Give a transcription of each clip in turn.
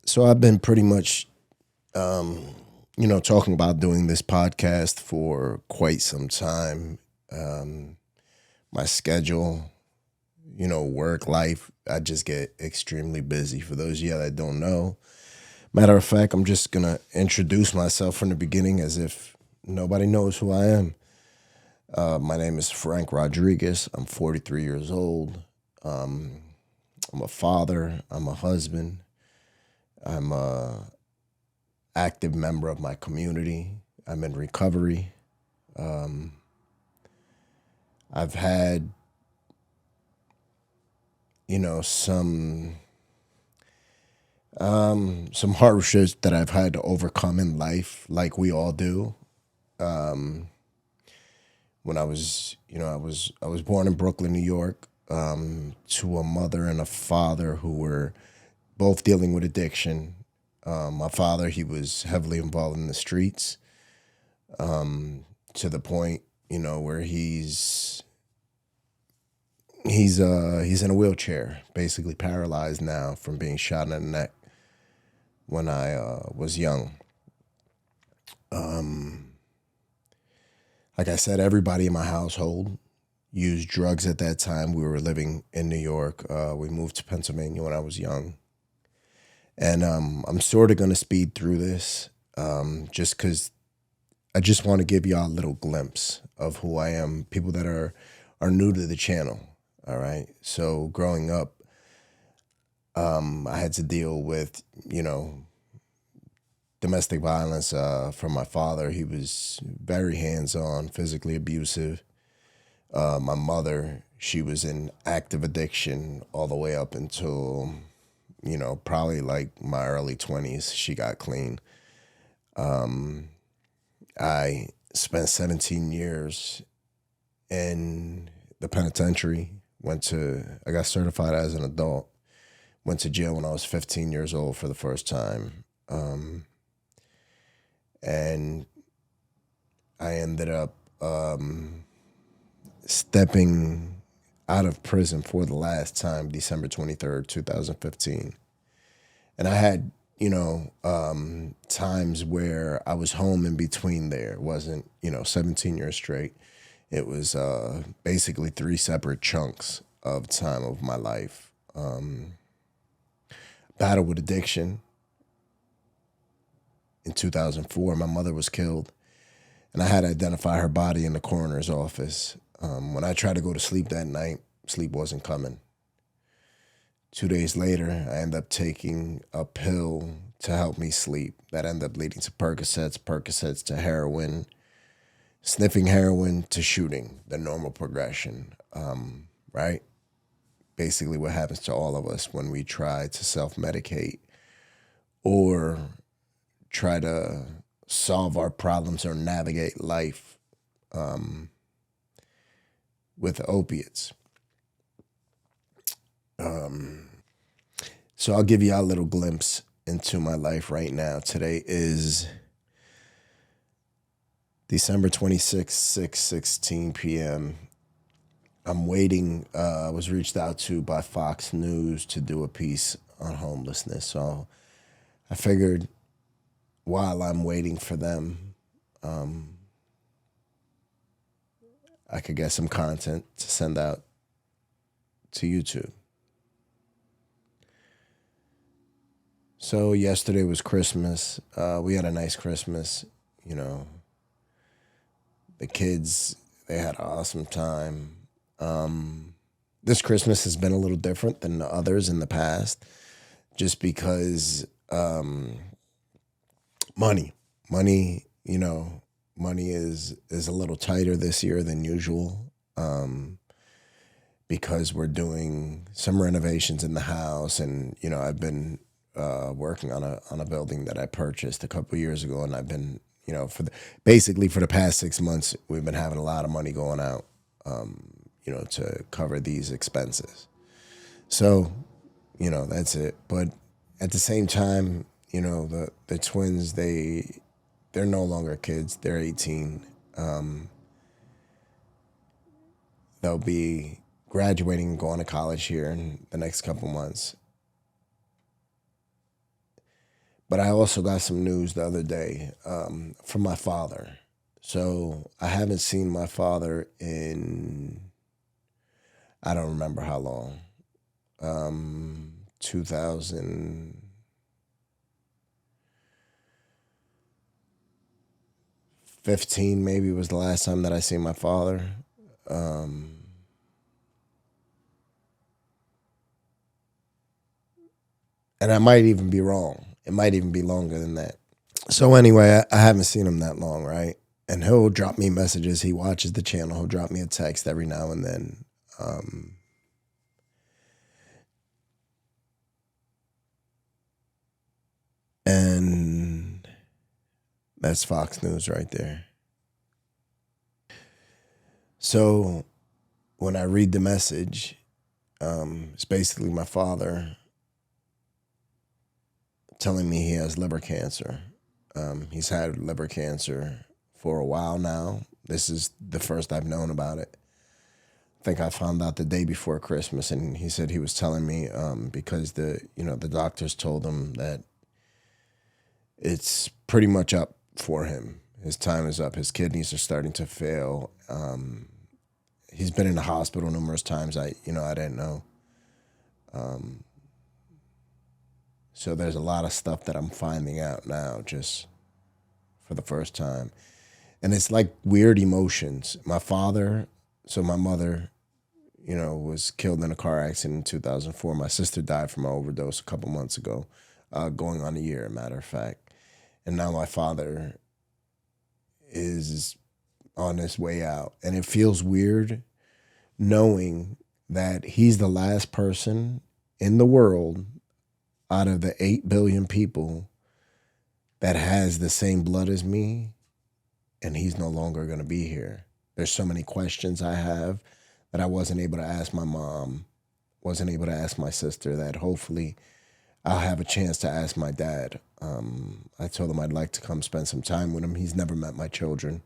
So I've been pretty much, talking about doing this podcast for quite some time. Um, my schedule, work life, I just get extremely busy. For those of you that don't know, matter of fact, I'm just gonna introduce myself from the beginning as if nobody knows who I am. My name is Frank Rodriguez. I'm 43 years old. Um, I'm a father. I'm a husband. I'm a active member of my community. I'm in recovery. Um, I've had, some hardships that I've had to overcome in life, like we all do. Um, when I was born in Brooklyn, New York, to a mother and a father who were both dealing with addiction. My father, he was heavily involved in the streets, to the point, where he's in a wheelchair, basically paralyzed now from being shot in the neck when I was young. Um, like I said, everybody in my household used drugs at that time. We were living in New York. We moved to Pennsylvania when I was young, and I'm sort of going to speed through this, just because I just want to give y'all a little glimpse of who I am. People that are new to the channel. All right. So growing up, I had to deal with, domestic violence from my father. He was very hands on, physically abusive. My mother, she was in active addiction all the way up until, probably like my early 20s. She got clean. Um, I spent 17 years in the penitentiary. I got certified as an adult. Went to jail when I was 15 years old for the first time. And I ended up stepping out of prison for the last time, December 23rd, 2015. And I had, times where I was home in between there. It wasn't, 17 years straight. It was basically three separate chunks of time of my life. Battle with addiction in 2004. My mother was killed, and I had to identify her body in the coroner's office. When I tried to go to sleep that night, sleep wasn't coming. 2 days later, I ended up taking a pill to help me sleep. That ended up leading to Percocets to heroin, sniffing heroin to shooting, the normal progression, right? Basically, what happens to all of us when we try to self medicate or try to solve our problems or navigate life with opiates. So I'll give you a little glimpse into my life right now. Today is December 26th, 6:16 p.m. I'm waiting. I was reached out to by Fox News to do a piece on homelessness. So I figured while I'm waiting for them, I could get some content to send out to YouTube. So yesterday was Christmas. We had a nice Christmas. You know, the kids, they had an awesome time. This Christmas has been a little different than the others in the past, just because money, money, money is a little tighter this year than usual. Because we're doing some renovations in the house, and I've been working on a building that I purchased a couple years ago, and I've been basically for the past 6 months we've been having a lot of money going out, to cover these expenses. So that's it. But at the same time, the twins, they're no longer kids. They're 18. They'll be graduating and going to college here in the next couple months. But I also got some news the other day from my father. So I haven't seen my father in, I don't remember how long. 2015 maybe was the last time that I seen my father. Um, and I might even be wrong. It might even be longer than that. So anyway, I haven't seen him that long, right? And he'll drop me messages. He watches the channel. He'll drop me a text every now and then. Um, and that's Fox News right there. So when I read the message, it's basically my father telling me he has liver cancer. He's had liver cancer for a while now. This is the first I've known about it. I think I found out the day before Christmas, and he said he was telling me because the doctors told him that it's pretty much up for him. His time is up. His kidneys are starting to fail. He's been in the hospital numerous times. I didn't know. So there's a lot of stuff that I'm finding out now, just for the first time, and it's like weird emotions. My mother, was killed in a car accident in 2004. My sister died from an overdose a couple months ago, going on a year, matter of fact. And now my father is on his way out. And it feels weird knowing that he's the last person in the world out of the 8 billion people that has the same blood as me, and he's no longer going to be here. There's so many questions I have that I wasn't able to ask my mom, wasn't able to ask my sister, that hopefully I'll have a chance to ask my dad. I told him I'd like to come spend some time with him. He's never met my children.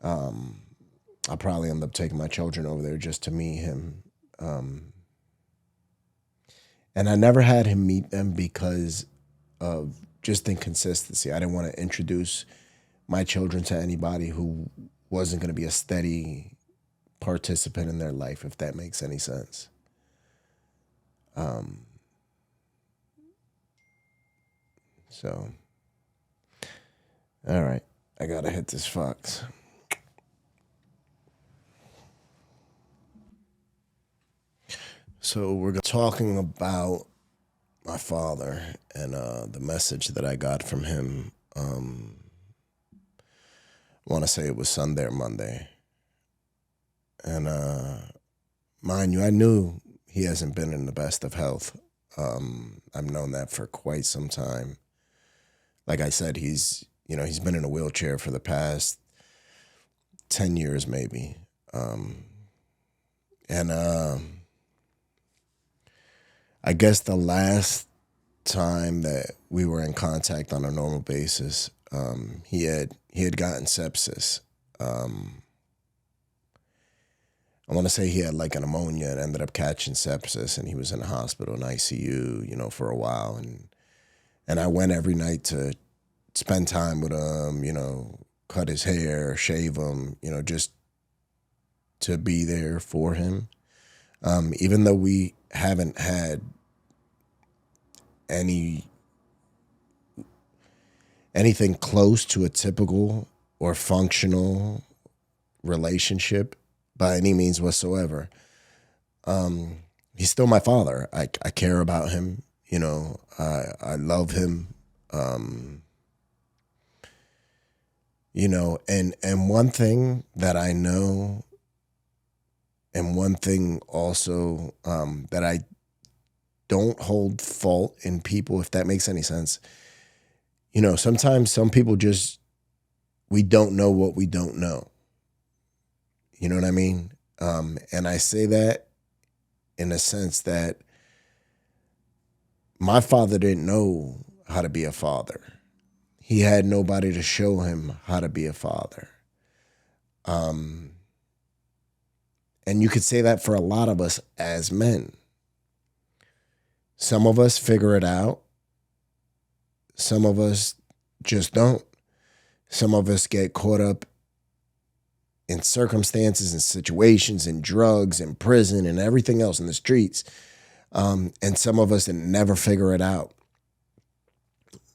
I'll probably end up taking my children over there just to meet him. And I never had him meet them because of just inconsistency. I didn't want to introduce my children to anybody who wasn't going to be a steady participant in their life, if that makes any sense. So, all right, I gotta hit this Fox. So we're talking about my father and the message that I got from him. I want to say it was Sunday or Monday, and mind you, I knew he hasn't been in the best of health. I've known that for quite some time. Like I said, he's been in a wheelchair for the past 10 years, maybe. And I guess the last time that we were in contact on a normal basis, he had gotten sepsis. I want to say he had like an pneumonia and ended up catching sepsis, and he was in the hospital in ICU, for a while. And I went every night to spend time with him, cut his hair, shave him, just to be there for him. Even though we haven't had any anything close to a typical or functional relationship by any means whatsoever, he's still my father. I care about him. I love him. And one thing that I know, and one thing also that I don't hold fault in people, if that makes any sense. Sometimes some people we don't know what we don't know. You know what I mean? And I say that in a sense that my father didn't know how to be a father. He had nobody to show him how to be a father. And you could say that for a lot of us as men. Some of us figure it out. Some of us just don't. Some of us get caught up in circumstances and situations and drugs and prison and everything else in the streets. And some of us never figure it out.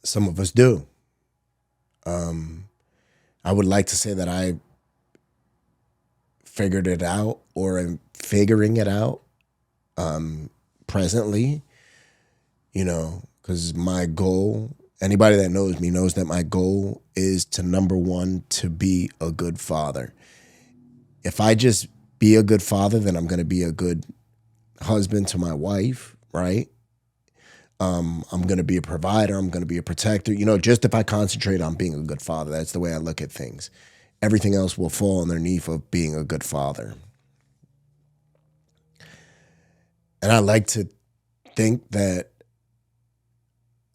Some of us do. I would like to say that I figured it out or am figuring it out presently, because my goal, anybody that knows me knows that my goal is to, number one, to be a good father. If I just be a good father, then I'm going to be a good husband to my wife, right? I'm going to be a provider. I'm going to be a protector. Just if I concentrate on being a good father, that's the way I look at things. Everything else will fall underneath of being a good father. And I like to think that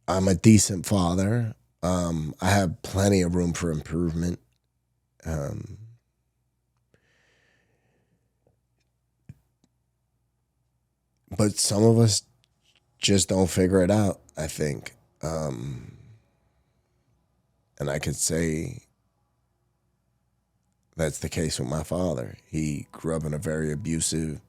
I'm a decent father. I have plenty of room for improvement. But some of us just don't figure it out, I think. And I could say that's the case with my father. He grew up in a very abusive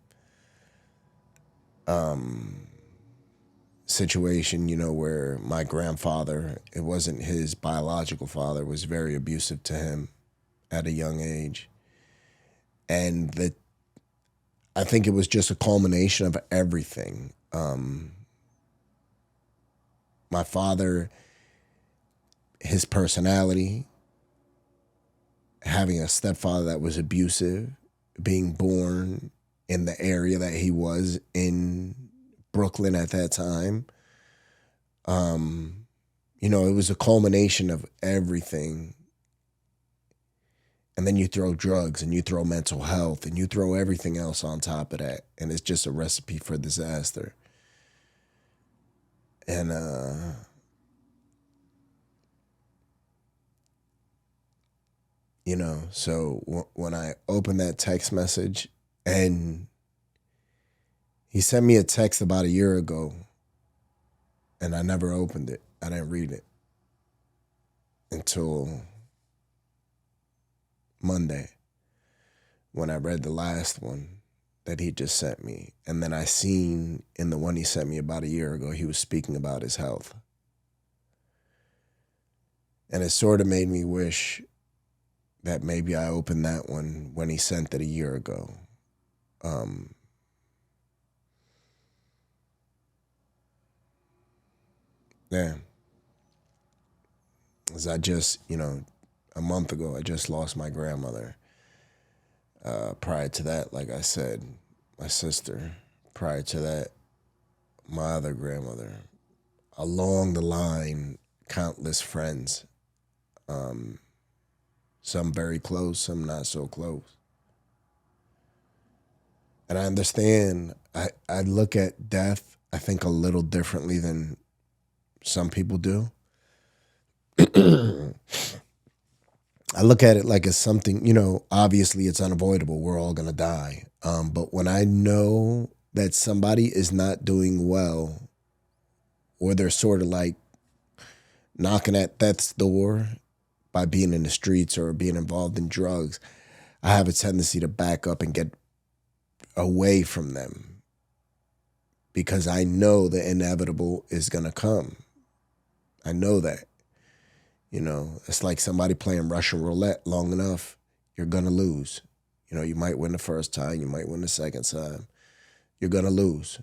situation, where my grandfather, it wasn't his biological father, was very abusive to him at a young age. And I think it was just a culmination of everything. My father, his personality, having a stepfather that was abusive, being born in the area that he was in Brooklyn at that time. It was a culmination of everything. And then you throw drugs and you throw mental health and you throw everything else on top of that. And it's just a recipe for disaster. And so when I opened that text message, and he sent me a text about a year ago, and I never opened it. I didn't read it until Monday when I read the last one that he just sent me. And then I seen in the one he sent me about a year ago, he was speaking about his health. And it sort of made me wish that maybe I opened that one when he sent it a year ago. Yeah. As I just, a month ago, I just lost my grandmother. Prior to that, like I said, my sister. Prior to that, my other grandmother. Along the line, countless friends. Some very close, some not so close. And I understand, I look at death, I think, a little differently than some people do. I look at it like it's something, obviously it's unavoidable. We're all going to die. But when I know that somebody is not doing well, or they're sort of like knocking at death's door by being in the streets or being involved in drugs, I have a tendency to back up and get away from them because I know the inevitable is going to come. I know that. It's like somebody playing Russian roulette long enough, you're going to lose. You might win the first time, you might win the second time. You're going to lose.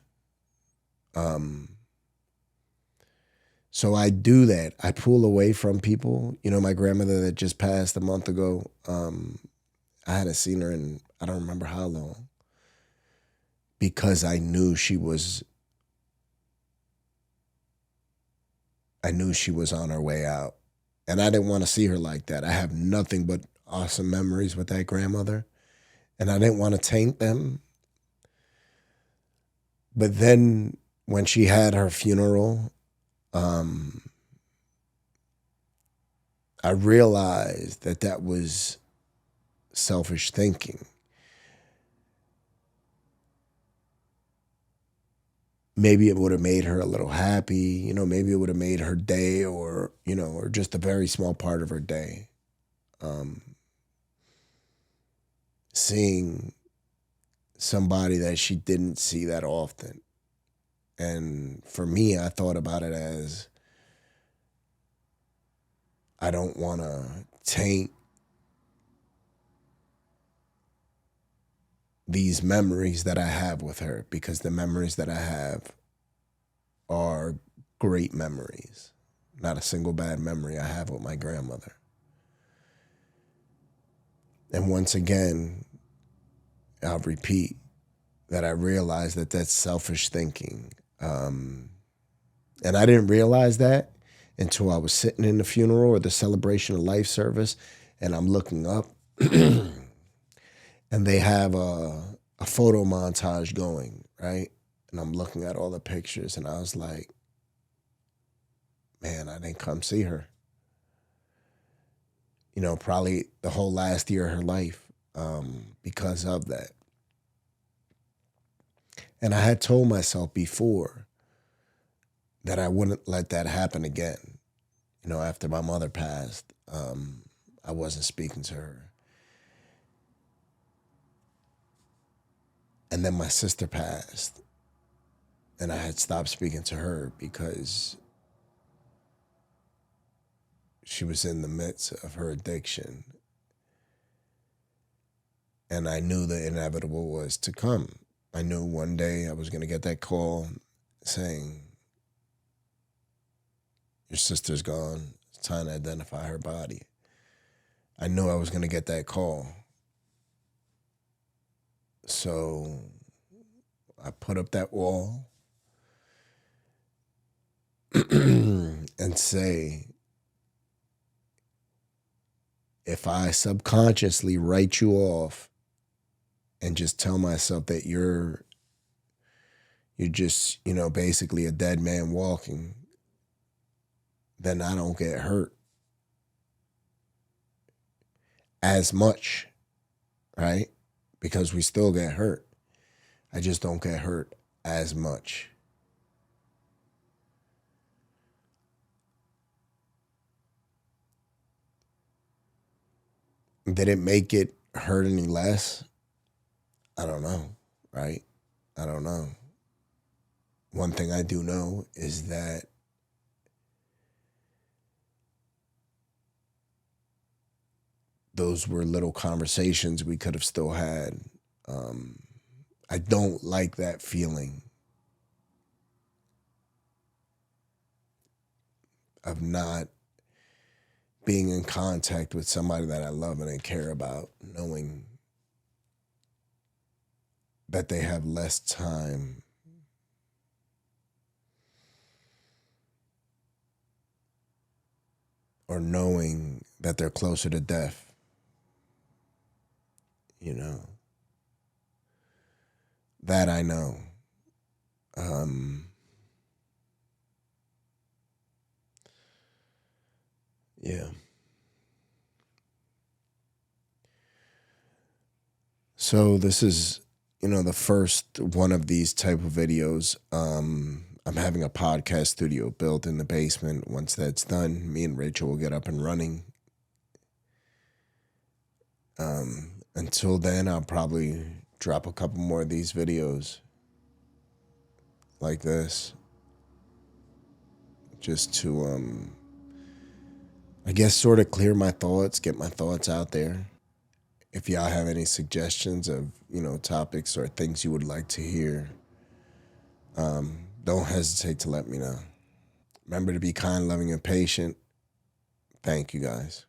So I do that. I pull away from people. My grandmother that just passed a month ago, I hadn't seen her in, I don't remember how long, because I knew she was on her way out. And I didn't want to see her like that. I have nothing but awesome memories with that grandmother, and I didn't want to taint them. But then when she had her funeral, I realized that was selfish thinking. maybe it would have made her a little happy, maybe it would have made her day, or, or just a very small part of her day. Seeing somebody that she didn't see that often. And for me, I thought about it as, I don't want to taint these memories that I have with her, because the memories that I have are great memories. Not a single bad memory I have with my grandmother. And once again, I'll repeat that I realized that that's selfish thinking. And I didn't realize that until I was sitting in the funeral or the celebration of life service, and I'm looking up and they have a photo montage going, right? And I'm looking at all the pictures, and I was like, man, I didn't come see her. Probably the whole last year of her life, because of that. And I had told myself before that I wouldn't let that happen again. After my mother passed, I wasn't speaking to her. And then my sister passed, and I had stopped speaking to her because she was in the midst of her addiction. And I knew the inevitable was to come. I knew one day I was going to get that call saying, your sister's gone. It's time to identify her body. I knew I was going to get that call. So I put up that wall and say, if I subconsciously write you off and just tell myself that you're just, basically a dead man walking, then I don't get hurt as much, right? Because we still get hurt. I just don't get hurt as much. Did it make it hurt any less? I don't know, right? I don't know. One thing I do know is that those were little conversations we could have still had. I don't like that feeling of not being in contact with somebody that I love and I care about, knowing that they have less time or knowing that they're closer to death. That I know. Yeah. So this is, the first one of these type of videos. I'm having a podcast studio built in the basement. Once that's done, me and Rachel will get up and running. Until then, I'll probably drop a couple more of these videos like this, just to, I guess, sort of clear my thoughts, get my thoughts out there. If y'all have any suggestions of, topics or things you would like to hear, don't hesitate to let me know. Remember to be kind, loving, and patient. Thank you, guys.